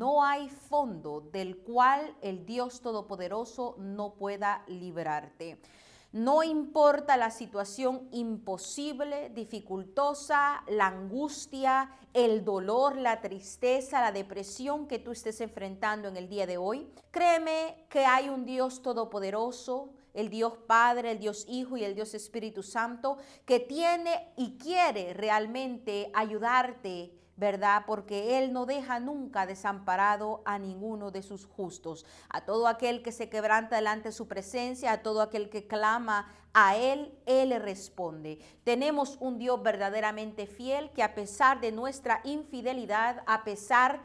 no hay fondo del cual el Dios Todopoderoso no pueda librarte. No importa la situación imposible, dificultosa, la angustia, el dolor, la tristeza, la depresión que tú estés enfrentando en el día de hoy. Créeme que hay un Dios todopoderoso, el Dios Padre, el Dios Hijo y el Dios Espíritu Santo, que tiene y quiere realmente ayudarte, ¿verdad? Porque Él no deja nunca desamparado a ninguno de sus justos. A todo aquel que se quebranta delante de su presencia, a todo aquel que clama a Él le responde. Tenemos un Dios verdaderamente fiel que a pesar de nuestra infidelidad, a pesar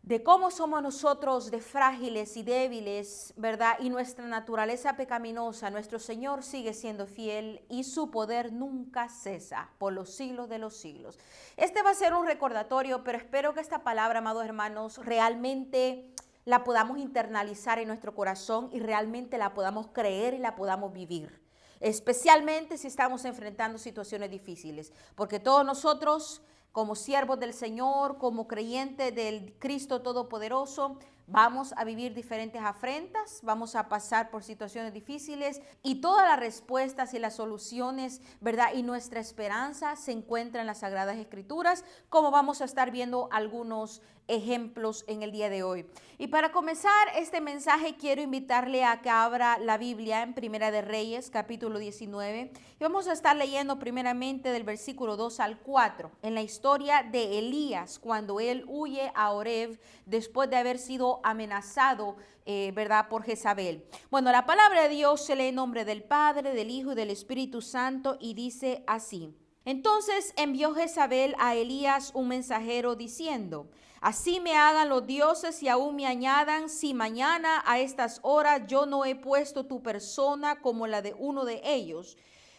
de cómo somos nosotros de frágiles y débiles, ¿verdad? Y nuestra naturaleza pecaminosa, nuestro Señor sigue siendo fiel y su poder nunca cesa por los siglos de los siglos. Este va a ser un recordatorio, pero espero que esta palabra, amados hermanos, realmente la podamos internalizar en nuestro corazón y realmente la podamos creer y la podamos vivir. Especialmente si estamos enfrentando situaciones difíciles, porque todos nosotros, como siervos del Señor, como creyentes del Cristo Todopoderoso, vamos a vivir diferentes afrentas, vamos a pasar por situaciones difíciles y todas las respuestas y las soluciones, ¿verdad? Y nuestra esperanza se encuentra en las Sagradas Escrituras, como vamos a estar viendo algunos ejemplos en el día de hoy. Y para comenzar este mensaje quiero invitarle a que abra la Biblia en Primera de Reyes, capítulo 19. Y vamos a estar leyendo primeramente del versículo 2 al 4, en la historia de Elías, cuando él huye a Oreb después de haber sido amenazado, ¿verdad? Por Jezabel. Bueno, la palabra de Dios se lee en nombre del Padre, del Hijo y del Espíritu Santo y dice así. Entonces envió Jezabel a Elías un mensajero diciendo: así me hagan los dioses y aún me añadan, si mañana a estas horas yo no he puesto tu persona como la de uno de ellos.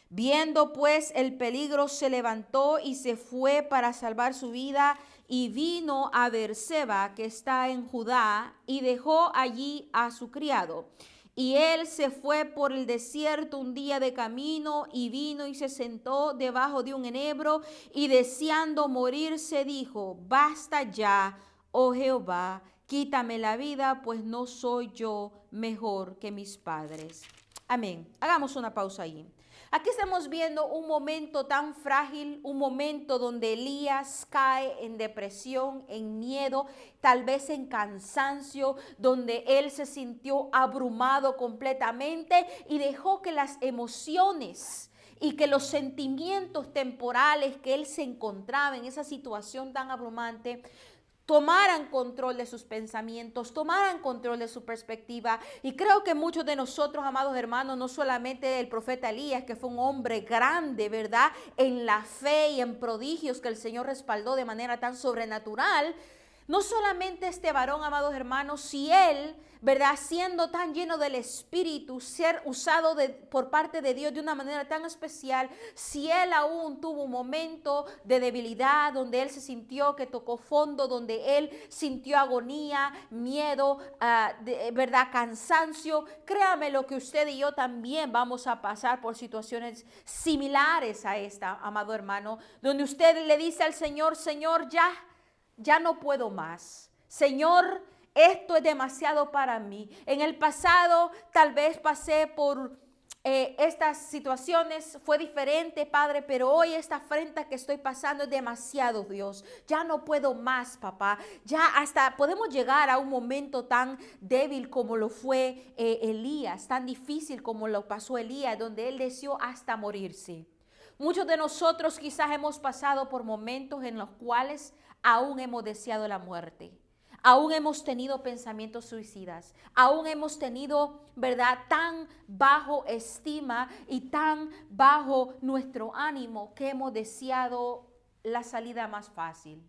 Viendo pues el peligro, se levantó y se fue para salvar su vida y vino a Beerseba, que está en Judá, y dejó allí a su criado. Y él se fue por el desierto un día de camino y vino y se sentó debajo de un enebro y deseando morirse dijo: basta ya, oh Jehová, quítame la vida, pues no soy yo mejor que mis padres. Amén. Hagamos una pausa ahí. Aquí estamos viendo un momento tan frágil, un momento donde Elías cae en depresión, en miedo, tal vez en cansancio, donde él se sintió abrumado completamente y dejó que las emociones y que los sentimientos temporales que él se encontraba en esa situación tan abrumante tomaran control de sus pensamientos, tomaran control de su perspectiva. Y creo que muchos de nosotros, amados hermanos, no solamente el profeta Elías, que fue un hombre grande, ¿verdad?, en la fe y en prodigios que el Señor respaldó de manera tan sobrenatural. No solamente este varón, amados hermanos, si él, ¿verdad?, siendo tan lleno del Espíritu, ser usado por parte de Dios de una manera tan especial, si él aún tuvo un momento de debilidad, donde él se sintió que tocó fondo, donde él sintió agonía, miedo, ¿verdad?, cansancio, créame lo que usted y yo también vamos a pasar por situaciones similares a esta, amado hermano, donde usted le dice al Señor: Señor, ya no puedo más. Señor, esto es demasiado para mí. En el pasado tal vez pasé por estas situaciones, fue diferente, Padre, pero hoy esta afrenta que estoy pasando es demasiado, Dios. Ya no puedo más, papá. Ya hasta podemos llegar a un momento tan débil como lo fue Elías, tan difícil como lo pasó Elías, donde él deseó hasta morirse. Muchos de nosotros quizás hemos pasado por momentos en los cuales aún hemos deseado la muerte. Aún hemos tenido pensamientos suicidas. Aún hemos tenido, ¿verdad?, tan bajo estima y tan bajo nuestro ánimo que hemos deseado la salida más fácil.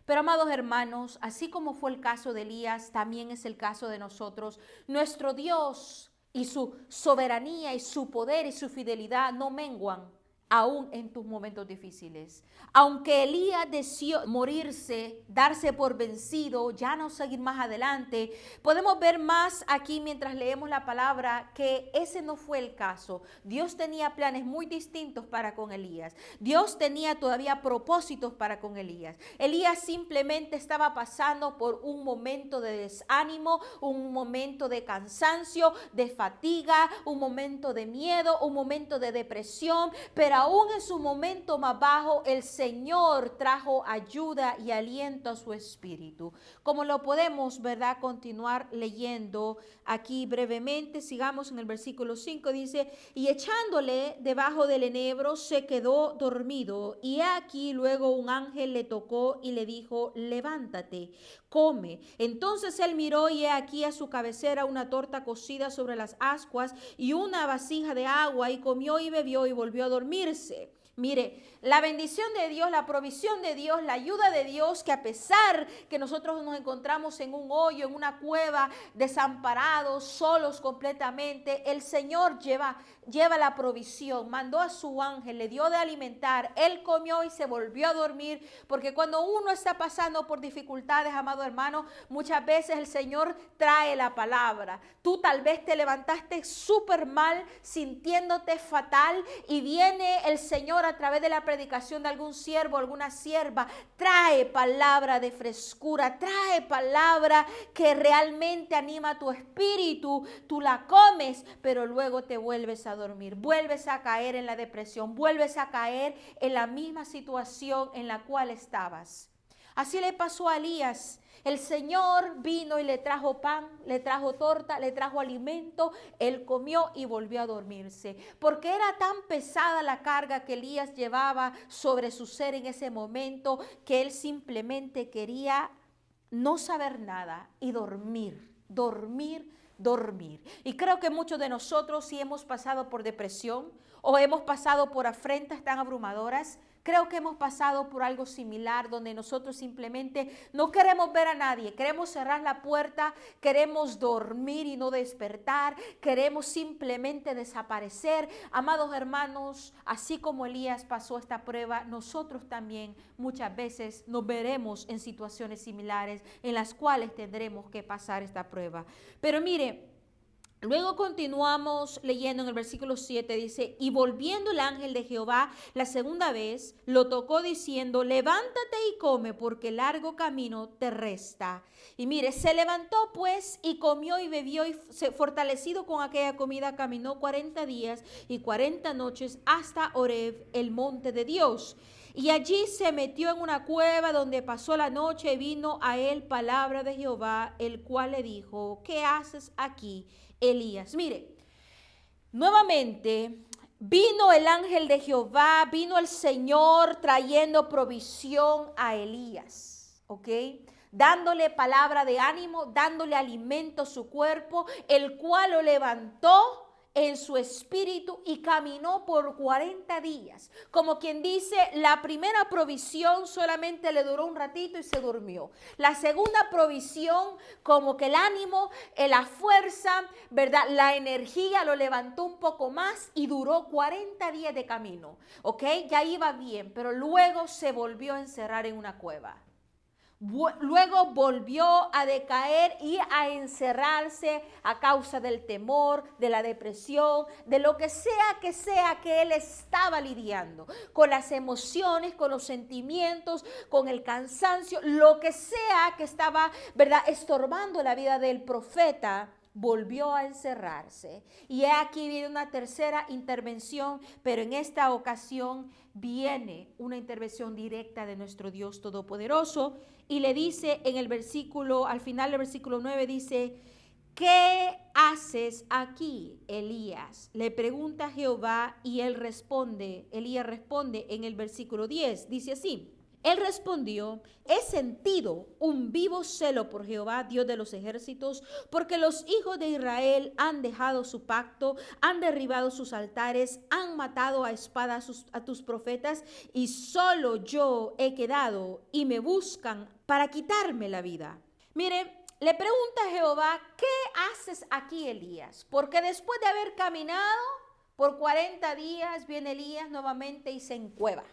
Pero, amados hermanos, así como fue el caso de Elías, también es el caso de nosotros. Nuestro Dios y su soberanía y su poder y su fidelidad no menguan aún en tus momentos difíciles. Aunque Elías decidió morirse, darse por vencido, ya no seguir más adelante, podemos ver más aquí mientras leemos la palabra que ese no fue el caso. Dios tenía planes muy distintos para con Elías. Dios tenía todavía propósitos para con Elías. Elías simplemente estaba pasando por un momento de desánimo, un momento de cansancio, de fatiga, un momento de miedo, un momento de depresión, pero aún en su momento más bajo, el Señor trajo ayuda y aliento a su espíritu. Como lo podemos, ¿verdad?, continuar leyendo aquí brevemente. Sigamos en el versículo 5, dice, y echándole debajo del enebro se quedó dormido, y aquí luego un ángel le tocó y le dijo, levántate, come. Entonces él miró y he aquí a su cabecera una torta cocida sobre las ascuas y una vasija de agua, y comió y bebió y volvió a dormirse. Mire, la bendición de Dios, la provisión de Dios, la ayuda de Dios, que a pesar que nosotros nos encontramos en un hoyo, en una cueva, desamparados, solos completamente, el Señor lleva la provisión, mandó a su ángel, le dio de alimentar, él comió y se volvió a dormir, porque cuando uno está pasando por dificultades, amado hermano, muchas veces el Señor trae la palabra. Tú tal vez te levantaste súper mal, sintiéndote fatal, y viene el Señor a través de la predicación de algún siervo, alguna sierva, trae palabra de frescura, trae palabra que realmente anima tu espíritu, tú la comes, pero luego te vuelves a dormir, vuelves a caer en la depresión, vuelves a caer en la misma situación en la cual estabas. Así le pasó a Elías. El Señor vino y le trajo pan, le trajo torta, le trajo alimento, él comió y volvió a dormirse. Porque era tan pesada la carga que Elías llevaba sobre su ser en ese momento, que él simplemente quería no saber nada y dormir, dormir, dormir. Y creo que muchos de nosotros, si hemos pasado por depresión o hemos pasado por afrentas tan abrumadoras, creo que hemos pasado por algo similar, donde nosotros simplemente no queremos ver a nadie, queremos cerrar la puerta, queremos dormir y no despertar, queremos simplemente desaparecer. Amados hermanos, así como Elías pasó esta prueba, nosotros también muchas veces nos veremos en situaciones similares en las cuales tendremos que pasar esta prueba. Pero mire, luego continuamos leyendo en el versículo 7, dice, y volviendo el ángel de Jehová la segunda vez, lo tocó diciendo, levántate y come, porque largo camino te resta. Y mire, se levantó pues y comió y bebió, y fortalecido con aquella comida caminó 40 días y 40 noches hasta Horeb, el monte de Dios. Y allí se metió en una cueva donde pasó la noche, y vino a él palabra de Jehová, el cual le dijo, ¿qué haces aquí, Elías? Mire, nuevamente vino el ángel de Jehová, vino el Señor trayendo provisión a Elías, ¿ok? Dándole palabra de ánimo, dándole alimento a su cuerpo, el cual lo levantó en su espíritu y caminó por 40 días. Como quien dice, la primera provisión solamente le duró un ratito y se durmió. La segunda provisión, como que el ánimo, la fuerza, ¿verdad?, la energía lo levantó un poco más y duró 40 días de camino. ¿Ok? Ya iba bien, pero luego se volvió a encerrar en una cueva. Luego volvió a decaer y a encerrarse a causa del temor, de la depresión, de lo que sea que él estaba lidiando, con las emociones, con los sentimientos, con el cansancio, lo que sea que estaba, ¿verdad?, estorbando la vida del profeta. Volvió a encerrarse. Y aquí viene una tercera intervención, pero en esta ocasión viene una intervención directa de nuestro Dios Todopoderoso, y le dice en el versículo, al final del versículo 9 dice, ¿qué haces aquí, Elías? Le pregunta Jehová y Elías responde en el versículo 10, dice así. Él respondió, he sentido un vivo celo por Jehová, Dios de los ejércitos, porque los hijos de Israel han dejado su pacto, han derribado sus altares, han matado a espada a tus profetas, y solo yo he quedado y me buscan para quitarme la vida. Mire, le pregunta a Jehová, ¿qué haces aquí, Elías? Porque después de haber caminado Por 40 días viene Elías nuevamente y se encueva.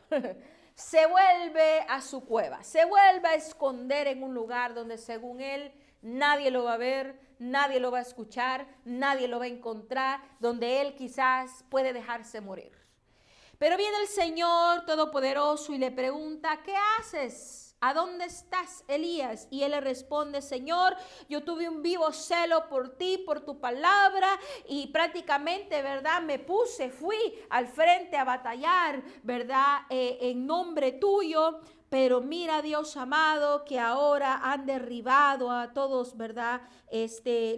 Se vuelve a su cueva, se vuelve a esconder en un lugar donde según él nadie lo va a ver, nadie lo va a escuchar, nadie lo va a encontrar, donde él quizás puede dejarse morir. Pero viene el Señor Todopoderoso y le pregunta, ¿qué haces? ¿A dónde estás, Elías? Y él le responde, Señor, yo tuve un vivo celo por ti, por tu palabra, y prácticamente, ¿verdad? Fui al frente a batallar, ¿verdad? En nombre tuyo. Pero mira, Dios amado, que ahora han derribado a todos, ¿verdad?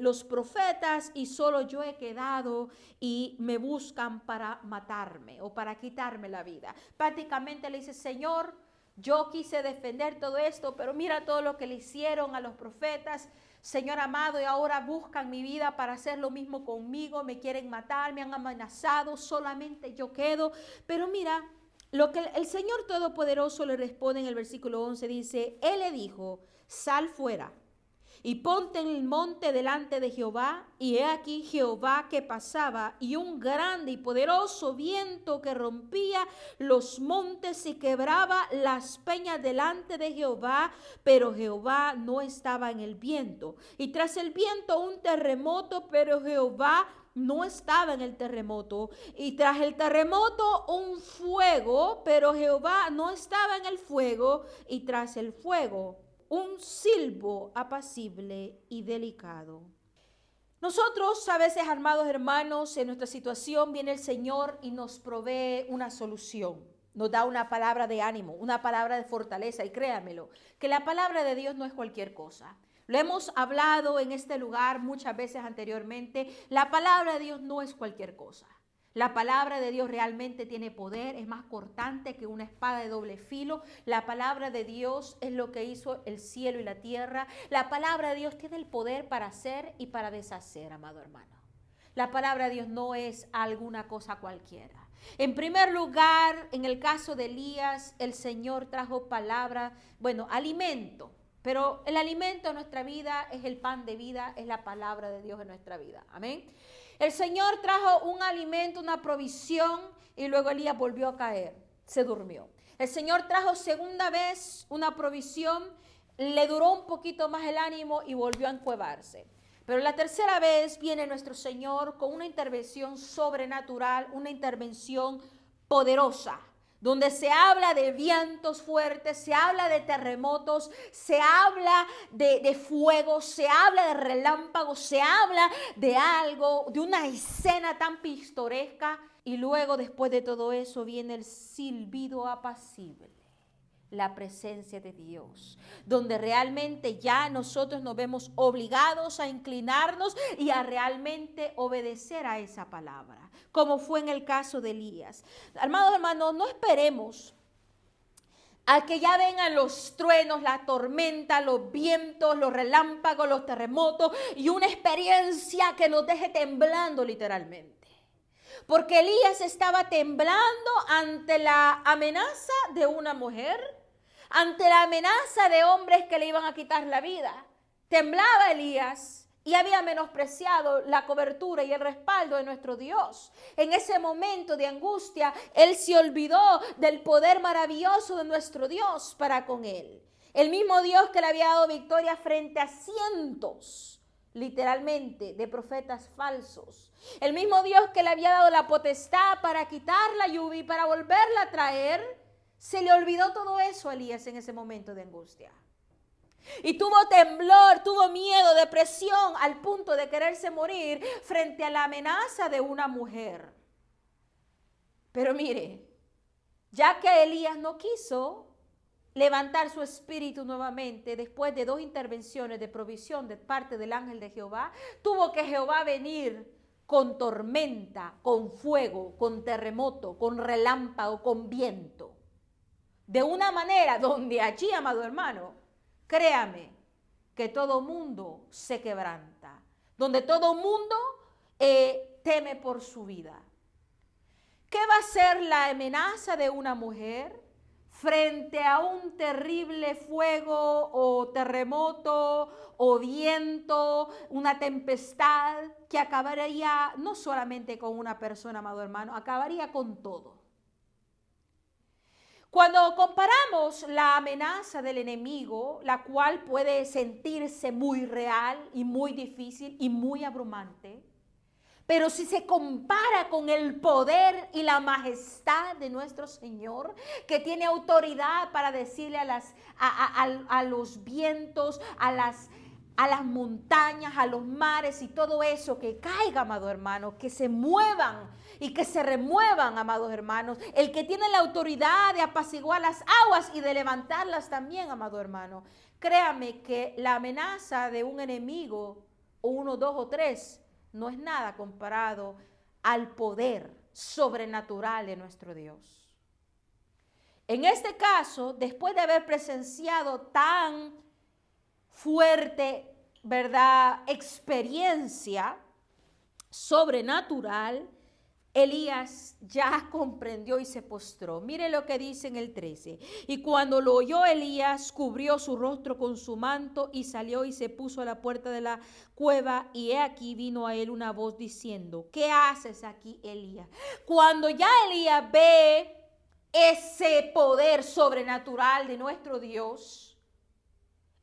Los profetas, y solo yo he quedado y me buscan para matarme o para quitarme la vida. Prácticamente le dice, Señor, yo quise defender todo esto, pero mira todo lo que le hicieron a los profetas, Señor amado, y ahora buscan mi vida para hacer lo mismo conmigo, me quieren matar, me han amenazado, solamente yo quedo. Pero mira, lo que el Señor Todopoderoso le responde en el versículo 11, dice, Él le dijo, sal fuera y ponte en el monte delante de Jehová. Y he aquí Jehová que pasaba, y un grande y poderoso viento que rompía los montes y quebraba las peñas delante de Jehová, pero Jehová no estaba en el viento. Y tras el viento un terremoto, pero Jehová no estaba en el terremoto. Y tras el terremoto un fuego, pero Jehová no estaba en el fuego. Y tras el fuego un silbo apacible y delicado. Nosotros a veces, amados hermanos, en nuestra situación viene el Señor y nos provee una solución. Nos da una palabra de ánimo, una palabra de fortaleza, y créamelo, que la palabra de Dios no es cualquier cosa. Lo hemos hablado en este lugar muchas veces anteriormente. La palabra de Dios no es cualquier cosa. La palabra de Dios realmente tiene poder, es más cortante que una espada de doble filo. La palabra de Dios es lo que hizo el cielo y la tierra. La palabra de Dios tiene el poder para hacer y para deshacer, amado hermano. La palabra de Dios no es alguna cosa cualquiera. En primer lugar, en el caso de Elías, el Señor trajo palabra, alimento. Pero el alimento de nuestra vida es el pan de vida, es la palabra de Dios en nuestra vida. Amén. El Señor trajo un alimento, una provisión, y luego Elías volvió a caer, se durmió. El Señor trajo segunda vez una provisión, le duró un poquito más el ánimo y volvió a encuevarse. Pero la tercera vez viene nuestro Señor con una intervención sobrenatural, una intervención poderosa, donde se habla de vientos fuertes, se habla de terremotos, se habla de fuego, se habla de relámpagos, se habla de algo, de una escena tan pintoresca. Y luego, después de todo eso, viene el silbido apacible, la presencia de Dios, donde realmente ya nosotros nos vemos obligados a inclinarnos y a realmente obedecer a esa palabra, como fue en el caso de Elías. Amados hermanos, no esperemos a que ya vengan los truenos, la tormenta, los vientos, los relámpagos, los terremotos y una experiencia que nos deje temblando literalmente. Porque Elías estaba temblando ante la amenaza de una mujer, ante la amenaza de hombres que le iban a quitar la vida. Temblaba Elías y había menospreciado la cobertura y el respaldo de nuestro Dios. En ese momento de angustia, él se olvidó del poder maravilloso de nuestro Dios para con él. El mismo Dios que le había dado victoria frente a cientos, literalmente, de profetas falsos. El mismo Dios que le había dado la potestad para quitar la lluvia y para volverla a traer. Se le olvidó todo eso a Elías en ese momento de angustia. Y tuvo temblor, tuvo miedo, depresión, al punto de quererse morir frente a la amenaza de una mujer. Pero mire, ya que Elías no quiso levantar su espíritu nuevamente después de 2 intervenciones de provisión de parte del ángel de Jehová, tuvo que Jehová venir con tormenta, con fuego, con terremoto, con relámpago, con viento. De una manera donde allí, amado hermano, créame que todo mundo se quebranta, donde todo mundo teme por su vida. ¿Qué va a ser la amenaza de una mujer frente a un terrible fuego o terremoto o viento, una tempestad que acabaría no solamente con una persona, amado hermano, acabaría con todo. Cuando comparamos la amenaza del enemigo, la cual puede sentirse muy real y muy difícil y muy abrumante, pero si se compara con el poder y la majestad de nuestro Señor, que tiene autoridad para decirle a los vientos, a las montañas, a los mares y todo eso, que caiga, amado hermano, que se muevan y que se remuevan, amados hermanos. El que tiene la autoridad de apaciguar las aguas y de levantarlas también, amado hermano. Créame que la amenaza de un enemigo, o uno, dos o tres, no es nada comparado al poder sobrenatural de nuestro Dios. En este caso, después de haber presenciado tan fuerte, ¿verdad?, experiencia sobrenatural, Elías ya comprendió y se postró. Mire lo que dice en el 13. Y cuando lo oyó Elías, cubrió su rostro con su manto y salió y se puso a la puerta de la cueva. Y he aquí vino a él una voz diciendo, ¿qué haces aquí, Elías? Cuando ya Elías ve ese poder sobrenatural de nuestro Dios,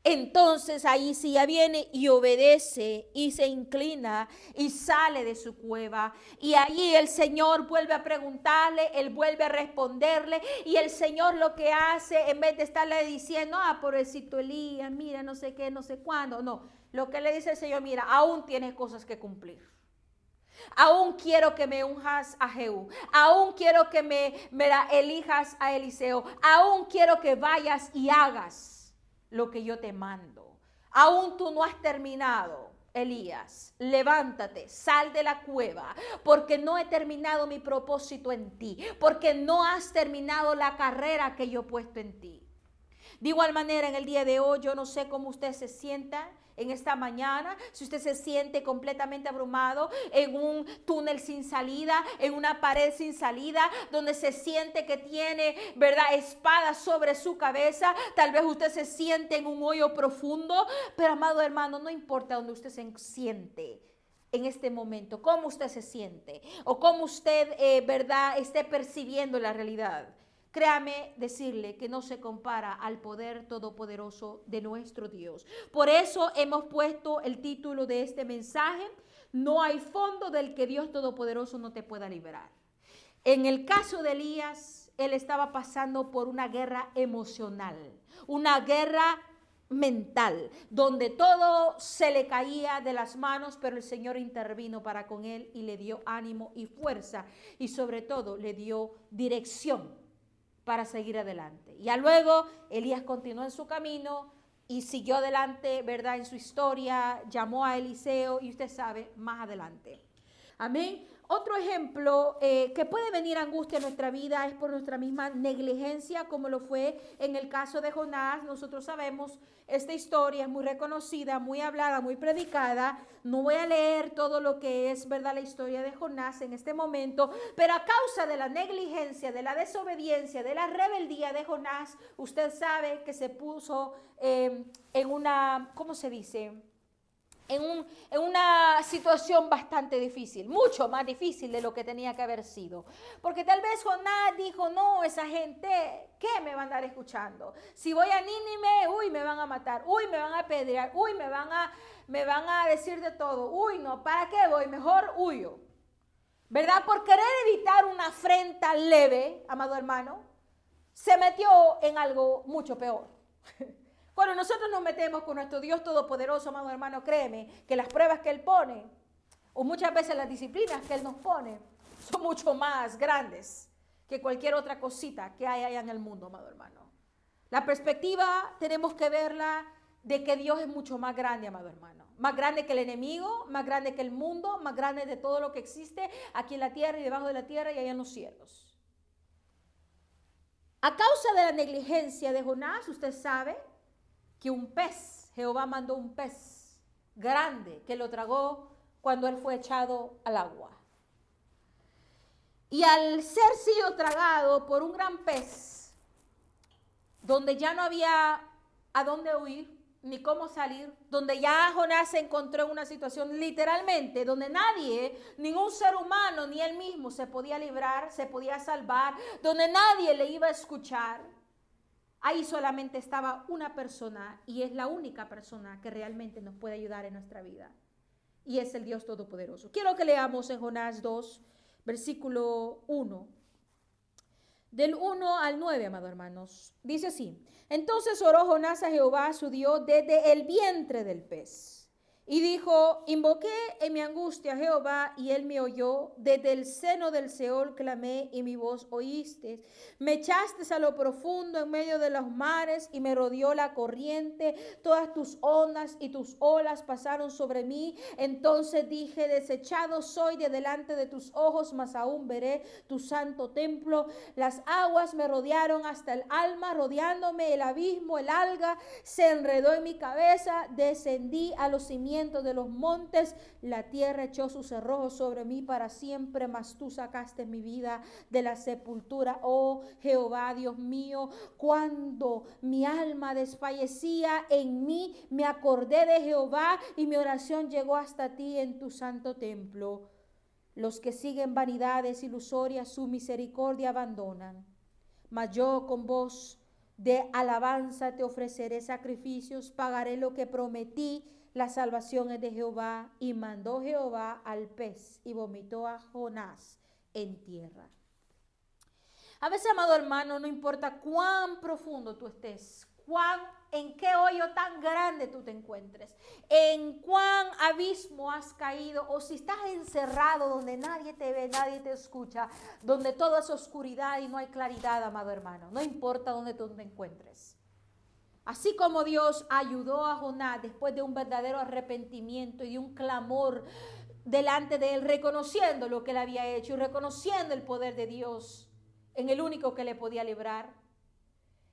entonces ahí sí ya viene y obedece y se inclina y sale de su cueva. Y ahí el Señor vuelve a preguntarle, él vuelve a responderle. Y el Señor lo que hace, en vez de estarle diciendo, pobrecito Elías, mira, no sé qué, no sé cuándo. No, lo que le dice el Señor, mira, aún tienes cosas que cumplir. Aún quiero que me unjas a Jehú. Aún quiero que me elijas a Eliseo. Aún quiero que vayas y hagas lo que yo te mando. Aún tú no has terminado, Elías. Levántate, sal de la cueva, porque no he terminado mi propósito en ti, porque no has terminado la carrera que yo he puesto en ti. De igual manera, en el día de hoy, yo no sé cómo usted se sienta en esta mañana, si usted se siente completamente abrumado en un túnel sin salida, en una pared sin salida, donde se siente que tiene, ¿verdad?, espadas sobre su cabeza. Tal vez usted se siente en un hoyo profundo, pero amado hermano, no importa donde usted se siente en este momento, cómo usted se siente o cómo usted, ¿verdad?, esté percibiendo la realidad. Créame decirle que no se compara al poder todopoderoso de nuestro Dios. Por eso hemos puesto el título de este mensaje, no hay fondo del que Dios todopoderoso no te pueda liberar. En el caso de Elías, él estaba pasando por una guerra emocional, una guerra mental, donde todo se le caía de las manos, pero el Señor intervino para con él y le dio ánimo y fuerza y sobre todo le dio dirección para seguir adelante. Ya luego Elías continuó en su camino y siguió adelante, ¿verdad?, en su historia, llamó a Eliseo y usted sabe más adelante. Amén. Otro ejemplo que puede venir angustia a nuestra vida es por nuestra misma negligencia, como lo fue en el caso de Jonás. Nosotros sabemos, esta historia es muy reconocida, muy hablada, muy predicada. No voy a leer todo lo que es, ¿verdad?, la historia de Jonás en este momento, pero a causa de la negligencia, de la desobediencia, de la rebeldía de Jonás, usted sabe que se puso en una, ¿cómo se dice?, en una situación bastante difícil, mucho más difícil de lo que tenía que haber sido. Porque tal vez Jonás dijo, no, esa gente, ¿qué me va a andar escuchando? Si voy a Nínive, uy, me van a matar, uy, me van a apedrear, uy, me van a decir de todo, uy, no, ¿para qué voy? Mejor huyo. ¿Verdad? Por querer evitar una afrenta leve, amado hermano, se metió en algo mucho peor. Cuando nosotros nos metemos con nuestro Dios Todopoderoso, amado hermano, créeme que las pruebas que Él pone, o muchas veces las disciplinas que Él nos pone, son mucho más grandes que cualquier otra cosita que hay allá en el mundo, amado hermano. La perspectiva tenemos que verla de que Dios es mucho más grande, amado hermano. Más grande que el enemigo, más grande que el mundo, más grande de todo lo que existe aquí en la tierra y debajo de la tierra y allá en los cielos. A causa de la negligencia de Jonás, usted sabe que un pez, Jehová mandó un pez grande que lo tragó cuando él fue echado al agua. Y al ser sido tragado por un gran pez, donde ya no había a dónde huir, ni cómo salir, donde ya Jonás se encontró en una situación literalmente, donde nadie, ningún ser humano, ni él mismo se podía librar, se podía salvar, donde nadie le iba a escuchar. Ahí solamente estaba una persona y es la única persona que realmente nos puede ayudar en nuestra vida. Y es el Dios Todopoderoso. Quiero que leamos en Jonás 2, versículo 1. Del 1 al 9, amados hermanos. Dice así: entonces oró Jonás a Jehová su Dios desde el vientre del pez. Y dijo: invoqué en mi angustia a Jehová, y él me oyó. Desde el seno del Seol clamé, y mi voz oíste. Me echaste a lo profundo en medio de los mares, y me rodeó la corriente. Todas tus ondas y tus olas pasaron sobre mí. Entonces dije: desechado soy de delante de tus ojos, mas aún veré tu santo templo. Las aguas me rodearon hasta el alma, rodeándome el abismo, el alga se enredó en mi cabeza. Descendí a los cimientos de los montes, la tierra echó sus cerrojos sobre mí para siempre, mas tú sacaste mi vida de la sepultura, oh Jehová, Dios mío. Cuando mi alma desfallecía en mí, me acordé de Jehová, y mi oración llegó hasta ti en tu santo templo. Los que siguen vanidades ilusorias su misericordia abandonan, mas yo con voz de alabanza te ofreceré sacrificios, pagaré lo que prometí. La salvación es de Jehová. Y mandó Jehová al pez, y vomitó a Jonás en tierra. A veces, amado hermano, no importa cuán profundo tú estés, en qué hoyo tan grande tú te encuentres, en cuán abismo has caído, o si estás encerrado donde nadie te ve, nadie te escucha, donde todo es oscuridad y no hay claridad, amado hermano, no importa donde tú te encuentres. Así como Dios ayudó a Jonás después de un verdadero arrepentimiento y de un clamor delante de él, reconociendo lo que él había hecho y reconociendo el poder de Dios en el único que le podía librar,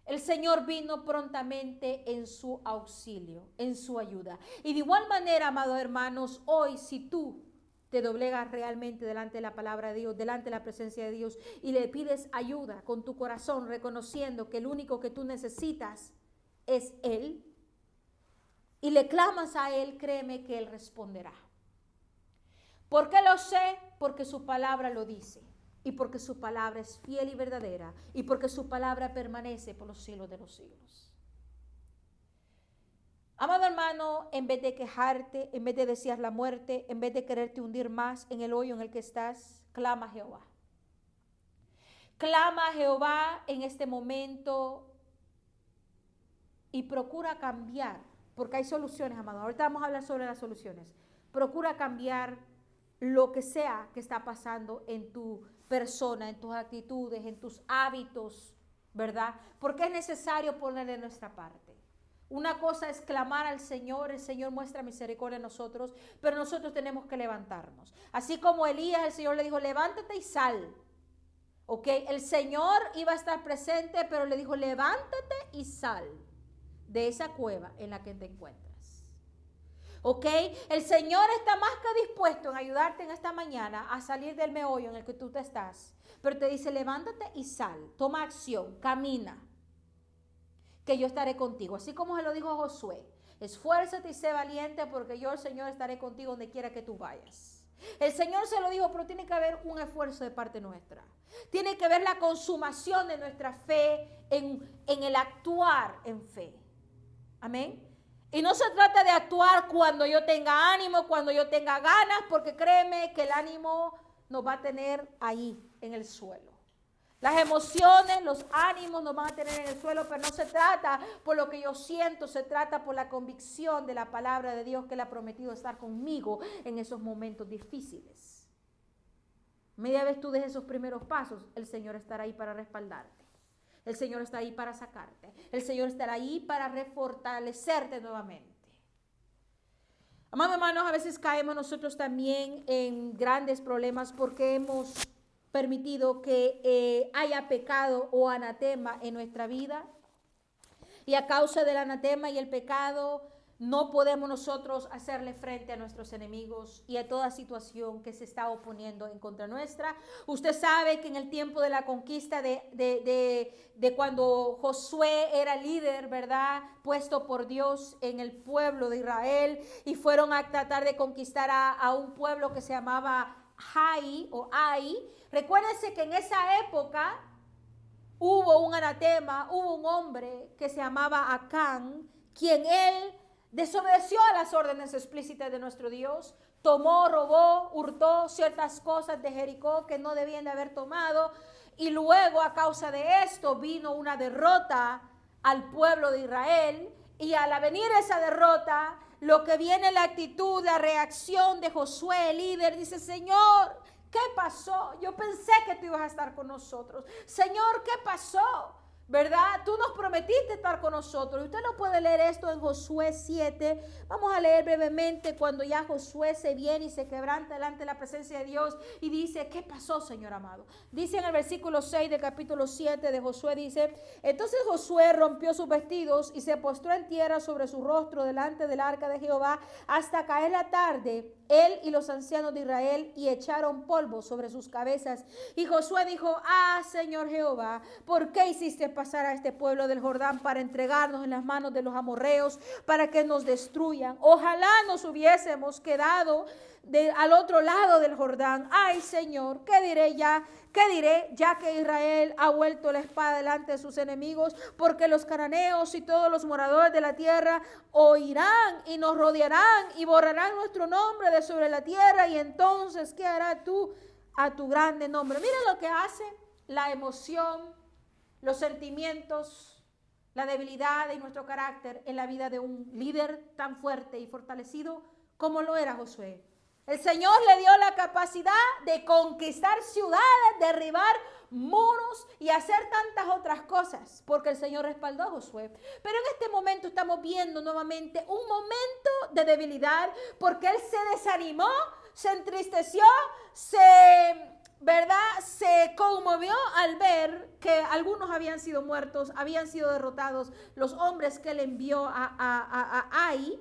el Señor vino prontamente en su auxilio, en su ayuda. Y de igual manera, amados hermanos, hoy si tú te doblegas realmente delante de la palabra de Dios, delante de la presencia de Dios, y le pides ayuda con tu corazón, reconociendo que el único que tú necesitas es Él, y le clamas a Él, créeme que Él responderá. ¿Por qué lo sé? Porque su palabra lo dice, y porque su palabra es fiel y verdadera, y porque su palabra permanece por los siglos de los siglos. Amado hermano, en vez de quejarte, en vez de desear la muerte, en vez de quererte hundir más en el hoyo en el que estás, clama a Jehová. Clama a Jehová en este momento y procura cambiar, porque hay soluciones, amado. Ahorita vamos a hablar sobre las soluciones. Procura cambiar lo que sea que está pasando en tu persona, en tus actitudes, en tus hábitos, ¿verdad? Porque es necesario poner de nuestra parte. Una cosa es clamar al Señor, el Señor muestra misericordia en nosotros, pero nosotros tenemos que levantarnos. Así como Elías, el Señor le dijo: levántate y sal. ¿Ok? El Señor iba a estar presente, pero le dijo: levántate y sal de esa cueva en la que te encuentras. ¿Ok? El Señor está más que dispuesto en ayudarte en esta mañana a salir del meollo en el que tú te estás. Pero te dice: levántate y sal, toma acción, camina, que yo estaré contigo. Así como se lo dijo a Josué: esfuérzate y sé valiente, porque yo, el Señor, estaré contigo donde quiera que tú vayas. El Señor se lo dijo, pero tiene que haber un esfuerzo de parte nuestra. Tiene que haber la consumación de nuestra fe en el actuar en fe. Amén. Y no se trata de actuar cuando yo tenga ánimo, cuando yo tenga ganas, porque créeme que el ánimo nos va a tener ahí, en el suelo. Las emociones, los ánimos nos van a tener en el suelo, pero no se trata por lo que yo siento, se trata por la convicción de la palabra de Dios, que Él ha prometido estar conmigo en esos momentos difíciles. Media vez tú des esos primeros pasos, el Señor estará ahí para respaldarte. El Señor está ahí para sacarte. El Señor estará ahí para refortalecerte nuevamente. Amados hermanos, a veces caemos nosotros también en grandes problemas porque hemos permitido que haya pecado o anatema en nuestra vida. Y a causa del anatema y el pecado, no podemos nosotros hacerle frente a nuestros enemigos y a toda situación que se está oponiendo en contra nuestra. Usted sabe que en el tiempo de la conquista de cuando Josué era líder, ¿verdad? Puesto por Dios en el pueblo de Israel, y fueron a tratar de conquistar a un pueblo que se llamaba Ai. Recuérdense que en esa época hubo un anatema, hubo un hombre que se llamaba Acán, quien él desobedeció a las órdenes explícitas de nuestro Dios, tomó, robó, hurtó ciertas cosas de Jericó que no debían de haber tomado, y luego a causa de esto vino una derrota al pueblo de Israel, y al venir esa derrota, lo que viene la actitud, la reacción de Josué, el líder, dice: Señor, ¿qué pasó? Yo pensé que tú ibas a estar con nosotros. Señor, ¿qué pasó? ¿Verdad? Tú nos prometiste estar con nosotros. Usted no puede leer esto en Josué 7. Vamos a leer brevemente cuando ya Josué se viene y se quebranta delante de la presencia de Dios y dice: ¿qué pasó, Señor amado? Dice en el versículo 6 del capítulo 7 de Josué, dice: entonces Josué rompió sus vestidos y se postró en tierra sobre su rostro delante del arca de Jehová hasta caer la tarde, él y los ancianos de Israel, y echaron polvo sobre sus cabezas. Y Josué dijo: Señor Jehová, ¿por qué hiciste pasar a este pueblo del Jordán para entregarnos en las manos de los amorreos, para que nos destruyan? Ojalá nos hubiésemos quedado al otro lado del Jordán. Ay, Señor, ¿qué diré ya? ¿Qué diré ya que Israel ha vuelto la espada delante de sus enemigos? Porque los cananeos y todos los moradores de la tierra oirán y nos rodearán y borrarán nuestro nombre de sobre la tierra. Y entonces, ¿qué harás tú a tu grande nombre? Mira lo que hace la emoción, los sentimientos, la debilidad de nuestro carácter en la vida de un líder tan fuerte y fortalecido como lo era Josué. El Señor le dio la capacidad de conquistar ciudades, derribar muros y hacer tantas otras cosas, porque el Señor respaldó a Josué. Pero en este momento estamos viendo nuevamente un momento de debilidad, porque él se desanimó, se entristeció, se conmovió al ver que algunos habían sido muertos, habían sido derrotados. Los hombres que él envió a Ai,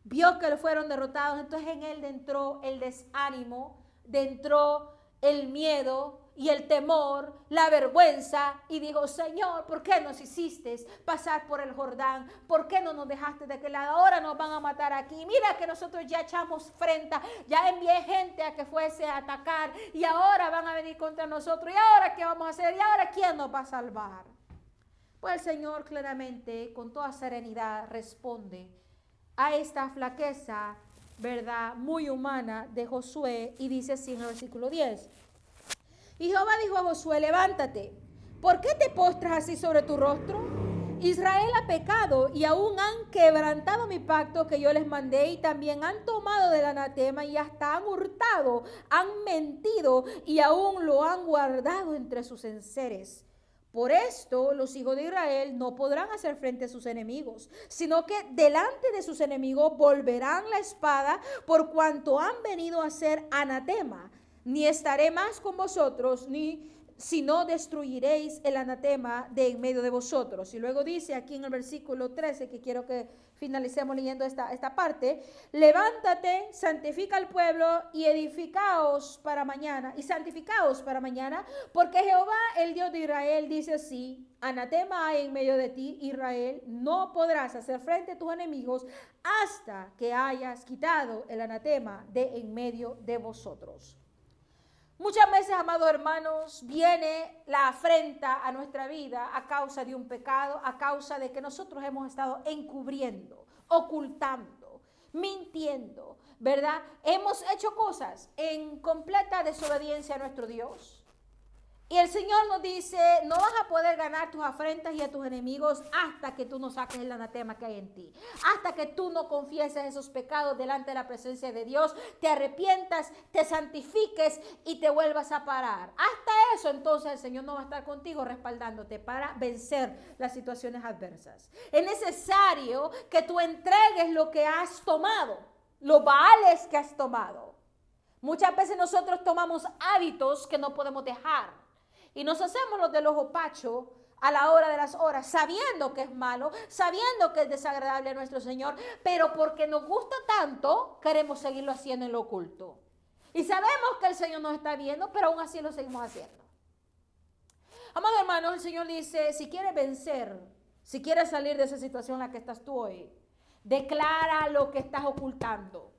vio que fueron derrotados. Entonces en él entró el desánimo, entró el miedo y el temor, la vergüenza, y dijo: Señor, ¿por qué nos hiciste pasar por el Jordán? ¿Por qué no nos dejaste de aquel lado? Ahora nos van a matar aquí. Mira que nosotros ya echamos frente, ya envié gente a que fuese a atacar, y ahora van a venir contra nosotros. ¿Y ahora qué vamos a hacer? ¿Y ahora quién nos va a salvar? Pues el Señor claramente, con toda serenidad, responde a esta flaqueza, ¿verdad?, muy humana de Josué, y dice así en el versículo 10. Y Jehová dijo a Josué: levántate, ¿por qué te postras así sobre tu rostro? Israel ha pecado y aún han quebrantado mi pacto que yo les mandé, y también han tomado del anatema y hasta han hurtado, han mentido y aún lo han guardado entre sus enseres. Por esto los hijos de Israel no podrán hacer frente a sus enemigos, sino que delante de sus enemigos volverán la espada, por cuanto han venido a ser anatema. Ni estaré más con vosotros, si no destruiréis el anatema de en medio de vosotros. Y luego dice aquí en el versículo 13, que quiero que finalicemos leyendo esta parte: levántate, santifica al pueblo y edificaos para mañana, y santificaos para mañana, porque Jehová, el Dios de Israel, dice así: anatema hay en medio de ti, Israel, no podrás hacer frente a tus enemigos hasta que hayas quitado el anatema de en medio de vosotros. Muchas veces, amados hermanos, viene la afrenta a nuestra vida a causa de un pecado, a causa de que nosotros hemos estado encubriendo, ocultando, mintiendo, ¿verdad? Hemos hecho cosas en completa desobediencia a nuestro Dios. Y el Señor nos dice: no vas a poder ganar tus afrentas y a tus enemigos hasta que tú no saques el anatema que hay en ti, hasta que tú no confieses esos pecados delante de la presencia de Dios, te arrepientas, te santifiques y te vuelvas a parar. Hasta eso, entonces el Señor no va a estar contigo respaldándote para vencer las situaciones adversas. Es necesario que tú entregues lo que has tomado, los baales que has tomado. Muchas veces nosotros tomamos hábitos que no podemos dejar. Y nos hacemos los del ojo pacho a la hora de las horas, sabiendo que es malo, sabiendo que es desagradable a nuestro Señor, pero porque nos gusta tanto, queremos seguirlo haciendo en lo oculto. Y sabemos que el Señor nos está viendo, pero aún así lo seguimos haciendo. Amados hermanos, el Señor dice, si quieres vencer, si quieres salir de esa situación en la que estás tú hoy, declara lo que estás ocultando.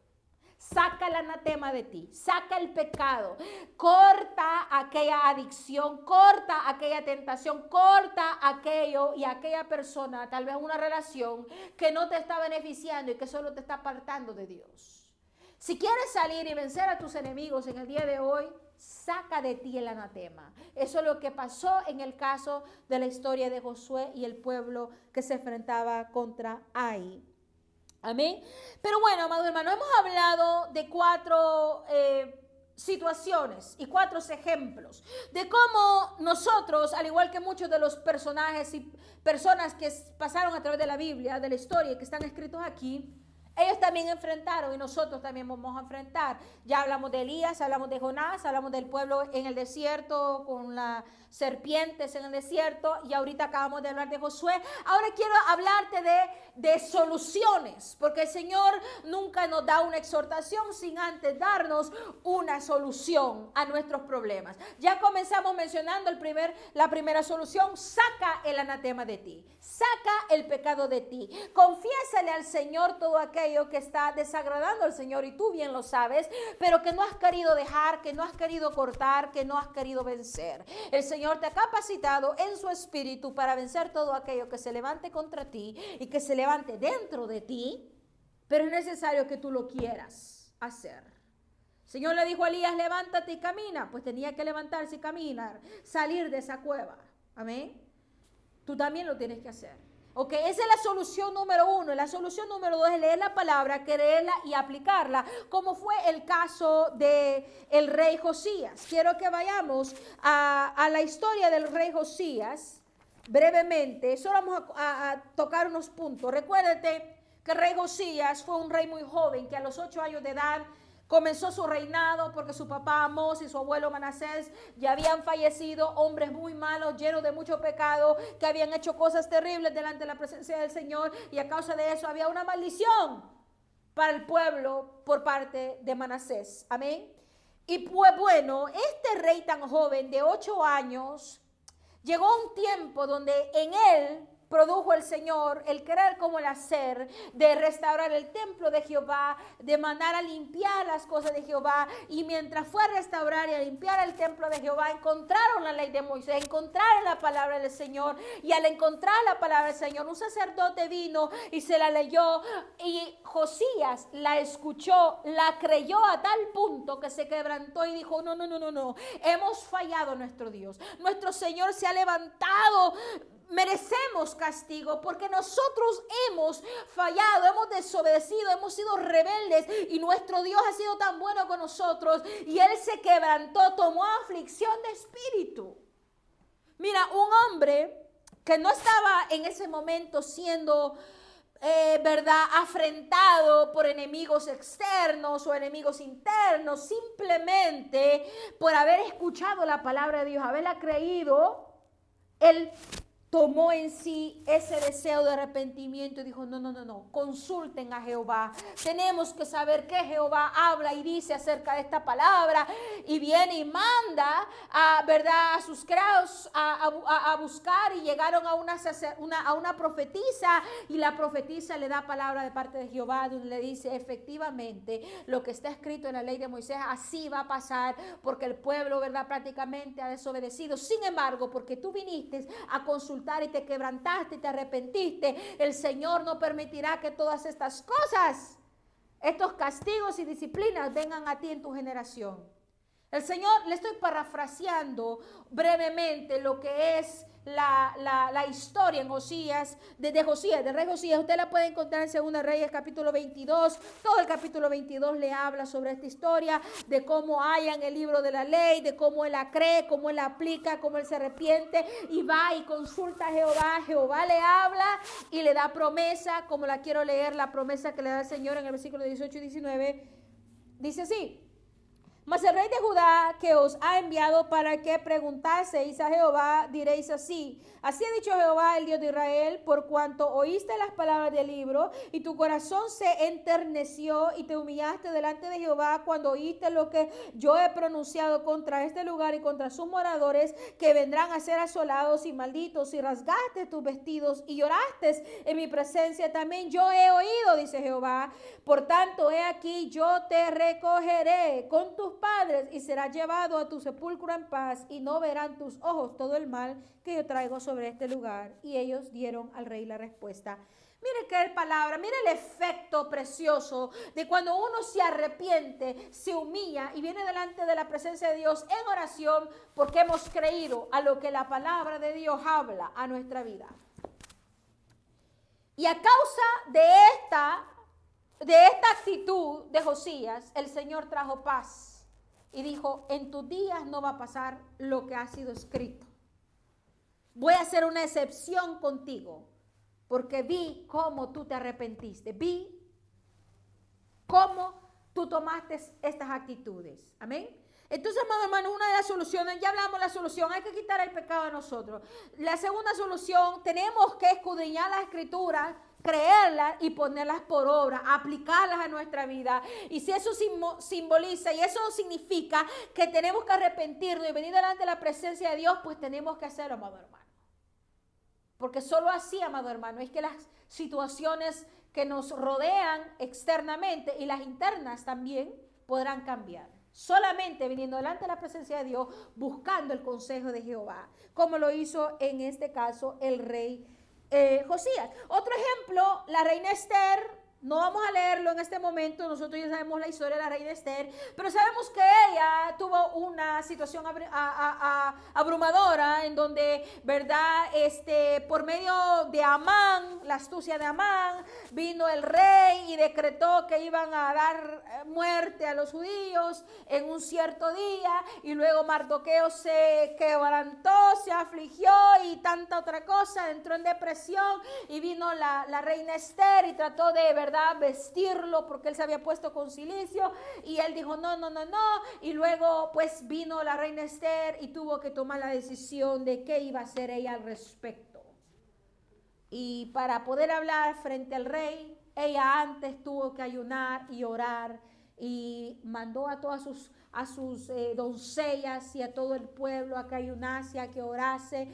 Saca el anatema de ti, saca el pecado, corta aquella adicción, corta aquella tentación, corta aquello y aquella persona, tal vez una relación que no te está beneficiando y que solo te está apartando de Dios. Si quieres salir y vencer a tus enemigos en el día de hoy, saca de ti el anatema. Eso es lo que pasó en el caso de la historia de Josué y el pueblo que se enfrentaba contra Ai. Amén. Pero bueno, amados hermanos, hemos hablado de 4 situaciones y 4 ejemplos de cómo nosotros, al igual que muchos de los personajes y personas que pasaron a través de la Biblia, de la historia y que están escritos aquí, ellos también enfrentaron y nosotros también vamos a enfrentar. Ya hablamos de Elías, hablamos de Jonás, hablamos del pueblo en el desierto con las serpientes en el desierto y ahorita acabamos de hablar de Josué. Ahora quiero hablarte de soluciones, porque el Señor nunca nos da una exhortación sin antes darnos una solución a nuestros problemas. Ya comenzamos mencionando la primera solución: saca el anatema de ti, saca el pecado de ti, confiésale al Señor todo aquello que está desagradando al Señor y tú bien lo sabes, pero que no has querido dejar, que no has querido cortar, que no has querido vencer. El Señor te ha capacitado en su espíritu para vencer todo aquello que se levante contra ti y que se levante dentro de ti, pero es necesario que tú lo quieras hacer. El Señor le dijo a Elías, levántate y camina. Pues tenía que levantarse y caminar, salir de esa cueva. Amén. Tú también lo tienes que hacer. Ok, esa es la solución número 1. La solución número 2 es leer la palabra, creerla y aplicarla, como fue el caso del rey Josías. Quiero que vayamos a la historia del rey Josías brevemente. Solo vamos a tocar unos puntos. Recuérdate que el rey Josías fue un rey muy joven, que a los 8 años de edad comenzó su reinado porque su papá Amós y su abuelo Manasés ya habían fallecido, hombres muy malos, llenos de mucho pecado, que habían hecho cosas terribles delante de la presencia del Señor, y a causa de eso había una maldición para el pueblo por parte de Manasés. Amén. Y pues bueno, este rey tan joven de 8 años, llegó un tiempo donde en él produjo el Señor el querer como el hacer, de restaurar el templo de Jehová, de mandar a limpiar las cosas de Jehová. Y mientras fue a restaurar y a limpiar el templo de Jehová, encontraron la ley de Moisés, encontraron la palabra del Señor. Y al encontrar la palabra del Señor, un sacerdote vino y se la leyó, y Josías la escuchó, la creyó a tal punto que se quebrantó y dijo, no, hemos fallado a nuestro Dios. Nuestro Señor se ha levantado, merecemos castigo porque nosotros hemos fallado, hemos desobedecido, hemos sido rebeldes, y nuestro Dios ha sido tan bueno con nosotros. Y él se quebrantó, tomó aflicción de espíritu. Mira, un hombre que no estaba en ese momento siendo afrentado por enemigos externos o enemigos internos, simplemente por haber escuchado la palabra de Dios, haberla creído, él tomó en sí ese deseo de arrepentimiento y dijo, no, consulten a Jehová. Tenemos que saber qué Jehová habla y dice acerca de esta palabra. Y viene y manda a sus criados a buscar, y llegaron a una profetisa, y la profetisa le da palabra de parte de Jehová, donde le dice, efectivamente, lo que está escrito en la ley de Moisés, así va a pasar, porque el pueblo, prácticamente ha desobedecido. Sin embargo, porque tú viniste a consultar y te quebrantaste y te arrepentiste, el Señor no permitirá que todas estas cosas, estos castigos y disciplinas vengan a ti en tu generación. El Señor, le estoy parafraseando brevemente lo que es la historia en Josías, del rey Josías. Usted la puede encontrar en 2 Reyes capítulo 22. Todo el capítulo 22 le habla sobre esta historia, de cómo hallan el libro de la ley, de cómo él la cree, cómo él la aplica, cómo él se arrepiente y va y consulta a Jehová. Jehová le habla y le da promesa, como la quiero leer, la promesa que le da el Señor en el versículo 18 y 19. Dice así: Mas el rey de Judá que os ha enviado para que preguntaseis a Jehová, diréis así: así ha dicho Jehová, el Dios de Israel, por cuanto oíste las palabras del libro y tu corazón se enterneció y te humillaste delante de Jehová cuando oíste lo que yo he pronunciado contra este lugar y contra sus moradores, que vendrán a ser asolados y malditos, y rasgaste tus vestidos y lloraste en mi presencia, también yo he oído, dice Jehová. Por tanto, he aquí, yo te recogeré con tus padres y serás llevado a tu sepulcro en paz, y no verán tus ojos todo el mal que yo traigo sobre este lugar. Y ellos dieron al rey la respuesta. Mire qué palabra, mire el efecto precioso de cuando uno se arrepiente, se humilla y viene delante de la presencia de Dios en oración, porque hemos creído a lo que la palabra de Dios habla a nuestra vida. Y a causa de esta actitud de Josías, el Señor trajo paz y dijo: en tus días no va a pasar lo que ha sido escrito. Voy a hacer una excepción contigo, porque vi cómo tú te arrepentiste, vi cómo tú tomaste estas actitudes. Amén. Entonces, amados hermanos, una de las soluciones, ya hablamos de la solución, hay que quitar el pecado de nosotros. La segunda solución, tenemos que escudriñar las escrituras, creerlas y ponerlas por obra, aplicarlas a nuestra vida. Y si eso simboliza y eso significa que tenemos que arrepentirnos y venir delante de la presencia de Dios, pues tenemos que hacerlo, amado hermano. Porque solo así, amado hermano, es que las situaciones que nos rodean externamente y las internas también podrán cambiar. Solamente viniendo delante de la presencia de Dios, buscando el consejo de Jehová, como lo hizo en este caso el rey Josías. Otro ejemplo, la reina Esther. No vamos a leerlo en este momento, nosotros ya sabemos la historia de la reina Esther, pero sabemos que ella tuvo una situación abrumadora en donde, ¿verdad? Por medio de Amán, la astucia de Amán, vino el rey y decretó que iban a dar muerte a los judíos en un cierto día, y luego Mardoqueo se quebrantó, se afligió y tanta otra cosa, entró en depresión, y vino la reina Esther y trató de, ¿verdad?, vestirlo porque él se había puesto con cilicio, y él dijo no, y luego pues vino la reina Esther y tuvo que tomar la decisión de qué iba a hacer ella al respecto. Y para poder hablar frente al rey, ella antes tuvo que ayunar y orar, y mandó a todas sus doncellas y a todo el pueblo a que ayunase, a que orase,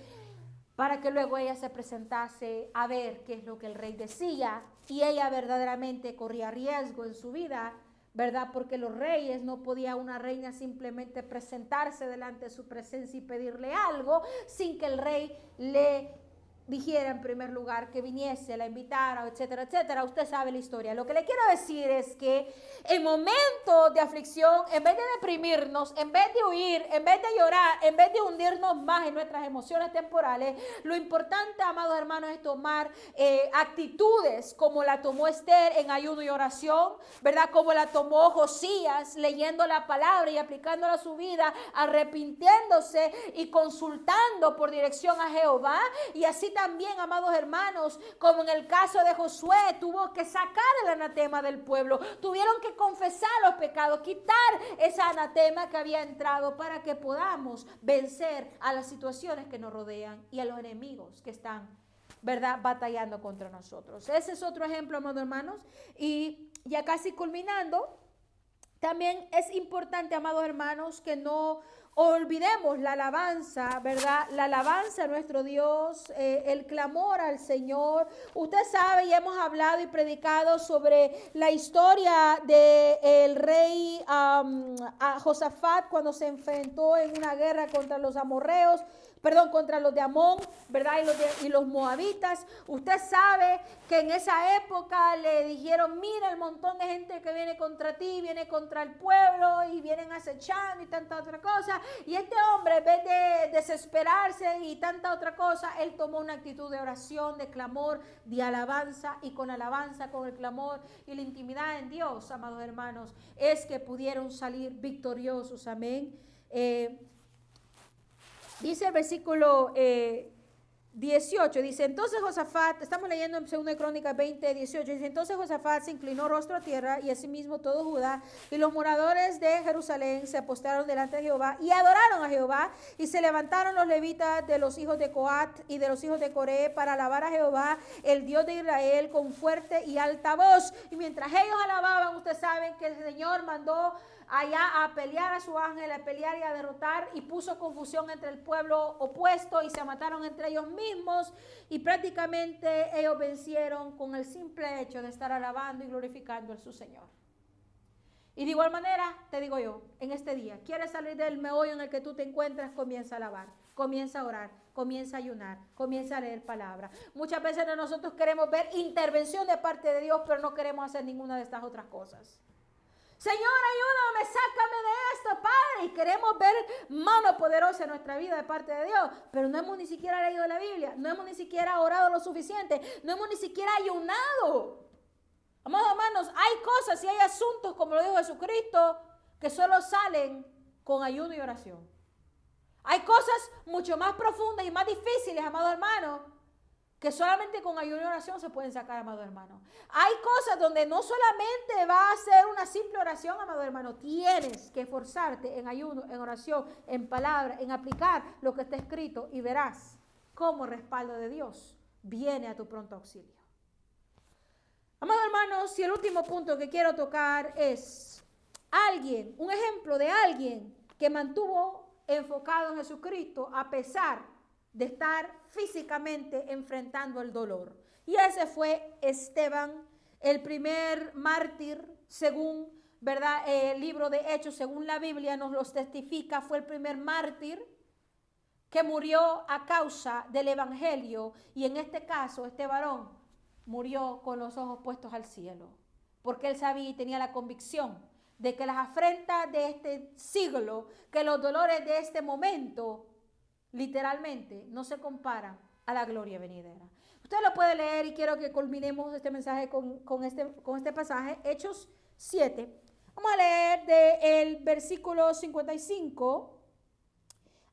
para que luego ella se presentase a ver qué es lo que el rey decía. Y ella verdaderamente corría riesgo en su vida, ¿verdad? Porque los reyes, no podía una reina simplemente presentarse delante de su presencia y pedirle algo sin que el rey le dijera en primer lugar que viniese, la invitara, etcétera, etcétera. Usted sabe la historia. Lo que le quiero decir es que en momentos de aflicción, en vez de deprimirnos, en vez de huir, en vez de llorar, en vez de hundirnos más en nuestras emociones temporales, lo importante, amados hermanos, es tomar actitudes como la tomó Esther en ayuno y oración, ¿verdad? Como la tomó Josías, leyendo la palabra y aplicándola a su vida, arrepintiéndose y consultando por dirección a Jehová. Y así también, amados hermanos, como en el caso de Josué, tuvo que sacar el anatema del pueblo, tuvieron que confesar los pecados, quitar esa anatema que había entrado, para que podamos vencer a las situaciones que nos rodean y a los enemigos que están, ¿verdad?, batallando contra nosotros. Ese es otro ejemplo, amados hermanos. Y ya casi culminando, también es importante, amados hermanos, que no olvidemos la alabanza, ¿verdad? La alabanza a nuestro Dios, el clamor al Señor. Usted sabe, y hemos hablado y predicado sobre la historia del rey Josafat, cuando se enfrentó en una guerra contra los amorreos, contra los de Amón, ¿verdad? Y los moabitas. Usted sabe que en esa época le dijeron: mira el montón de gente que viene contra ti, viene contra el pueblo y vienen acechando y tanta otra cosa. Y este hombre, en vez de desesperarse y tanta otra cosa, él tomó una actitud de oración, de clamor, de alabanza, y con alabanza, con el clamor y la intimidad en Dios, amados hermanos, es que pudieron salir victoriosos. Amén. Dice el versículo 18, dice, entonces Josafat, estamos leyendo en 2 Crónicas 20, 18, dice, entonces Josafat se inclinó rostro a tierra y asimismo todo Judá y los moradores de Jerusalén se postraron delante de Jehová y adoraron a Jehová y se levantaron los levitas de los hijos de Coat y de los hijos de Coré para alabar a Jehová, el Dios de Israel, con fuerte y alta voz. Y mientras ellos alababan, ustedes saben que el Señor mandó allá a pelear a su ángel, a pelear y a derrotar, y puso confusión entre el pueblo opuesto y se mataron entre ellos mismos, y prácticamente ellos vencieron con el simple hecho de estar alabando y glorificando a su Señor. Y de igual manera, te digo yo, en este día, ¿quieres salir del meollo en el que tú te encuentras? Comienza a alabar, comienza a orar, comienza a ayunar, comienza a leer palabra. Muchas veces nosotros queremos ver intervención de parte de Dios, pero no queremos hacer ninguna de estas otras cosas. Señor, ayúdame, sácame de esto, Padre. Y queremos ver mano poderosa en nuestra vida de parte de Dios. Pero no hemos ni siquiera leído la Biblia. No hemos ni siquiera orado lo suficiente. No hemos ni siquiera ayunado. Amados hermanos, hay cosas y hay asuntos, como lo dijo Jesucristo, que solo salen con ayuno y oración. Hay cosas mucho más profundas y más difíciles, amados hermanos, que solamente con ayuno y oración se pueden sacar, amado hermano. Hay cosas donde no solamente va a ser una simple oración, amado hermano. Tienes que esforzarte en ayuno, en oración, en palabra, en aplicar lo que está escrito y verás cómo respaldo de Dios viene a tu pronto auxilio. Amado hermano, si el último punto que quiero tocar es alguien, un ejemplo de alguien que mantuvo enfocado en Jesucristo a pesar de estar físicamente enfrentando el dolor. Y ese fue Esteban, el primer mártir, según, ¿verdad? El libro de Hechos, según la Biblia nos los testifica, fue el primer mártir que murió a causa del evangelio. Y en este caso, este varón murió con los ojos puestos al cielo, porque él sabía y tenía la convicción de que las afrentas de este siglo, que los dolores de este momento, literalmente no se comparan a la gloria venidera. Usted lo puede leer y quiero que culminemos este mensaje con este pasaje, Hechos 7. Vamos a leer del versículo 55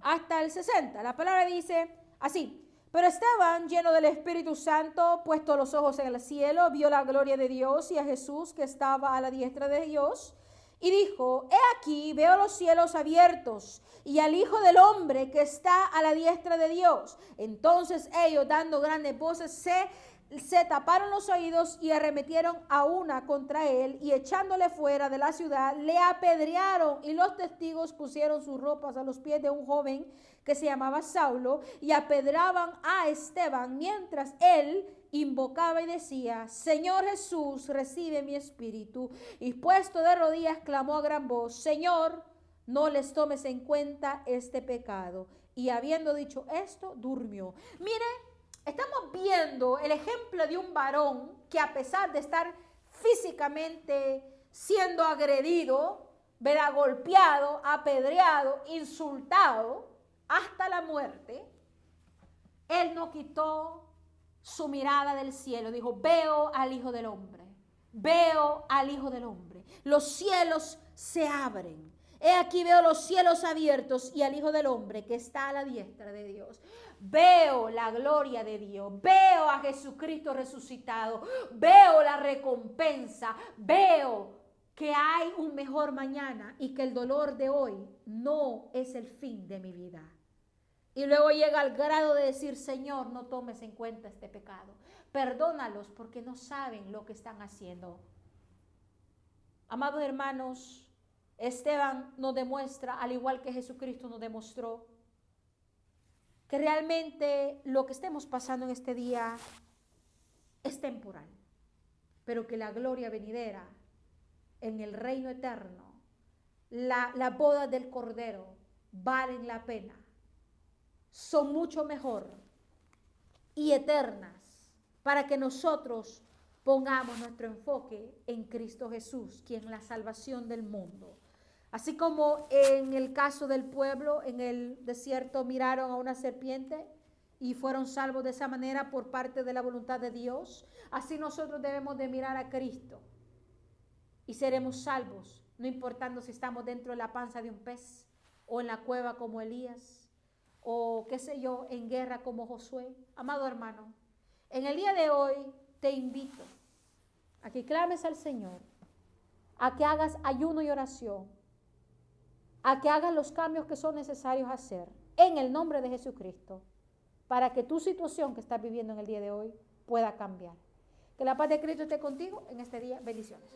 hasta el 60. La palabra dice así: pero Esteban, lleno del Espíritu Santo, puesto los ojos en el cielo, vio la gloria de Dios y a Jesús que estaba a la diestra de Dios, y dijo: he aquí, veo los cielos abiertos y al Hijo del Hombre que está a la diestra de Dios. Entonces ellos, dando grandes voces, se taparon los oídos y arremetieron a una contra él, y echándole fuera de la ciudad, le apedrearon, y los testigos pusieron sus ropas a los pies de un joven que se llamaba Saulo, y apedraban a Esteban mientras él invocaba y decía: Señor Jesús, recibe mi espíritu. Y puesto de rodillas clamó a gran voz: Señor, no les tomes en cuenta este pecado. Y habiendo dicho esto, durmió. Mire, estamos viendo el ejemplo de un varón que, a pesar de estar físicamente siendo agredido, verá, golpeado, apedreado, insultado hasta la muerte, él no quitó su mirada del cielo. Dijo: veo al Hijo del Hombre, veo al Hijo del Hombre. Los cielos se abren. He aquí, veo los cielos abiertos y al Hijo del Hombre que está a la diestra de Dios. Veo la gloria de Dios, veo a Jesucristo resucitado, veo la recompensa, veo que hay un mejor mañana y que el dolor de hoy no es el fin de mi vida. Y luego llega al grado de decir: Señor, no tomes en cuenta este pecado, perdónalos porque no saben lo que están haciendo. Amados hermanos, Esteban nos demuestra, al igual que Jesucristo nos demostró, que realmente lo que estemos pasando en este día es temporal, pero que la gloria venidera en el reino eterno, la boda del Cordero, valen la pena, son mucho mejor y eternas, para que nosotros pongamos nuestro enfoque en Cristo Jesús, quien es la salvación del mundo. Así como en el caso del pueblo en el desierto miraron a una serpiente y fueron salvos de esa manera por parte de la voluntad de Dios, así nosotros debemos de mirar a Cristo y seremos salvos, no importando si estamos dentro de la panza de un pez o en la cueva como Elías o qué sé yo, en guerra como Josué. Amado hermano, en el día de hoy te invito a que clames al Señor, a que hagas ayuno y oración, a que hagas los cambios que son necesarios hacer en el nombre de Jesucristo, para que tu situación que estás viviendo en el día de hoy pueda cambiar. Que la paz de Cristo esté contigo en este día. Bendiciones.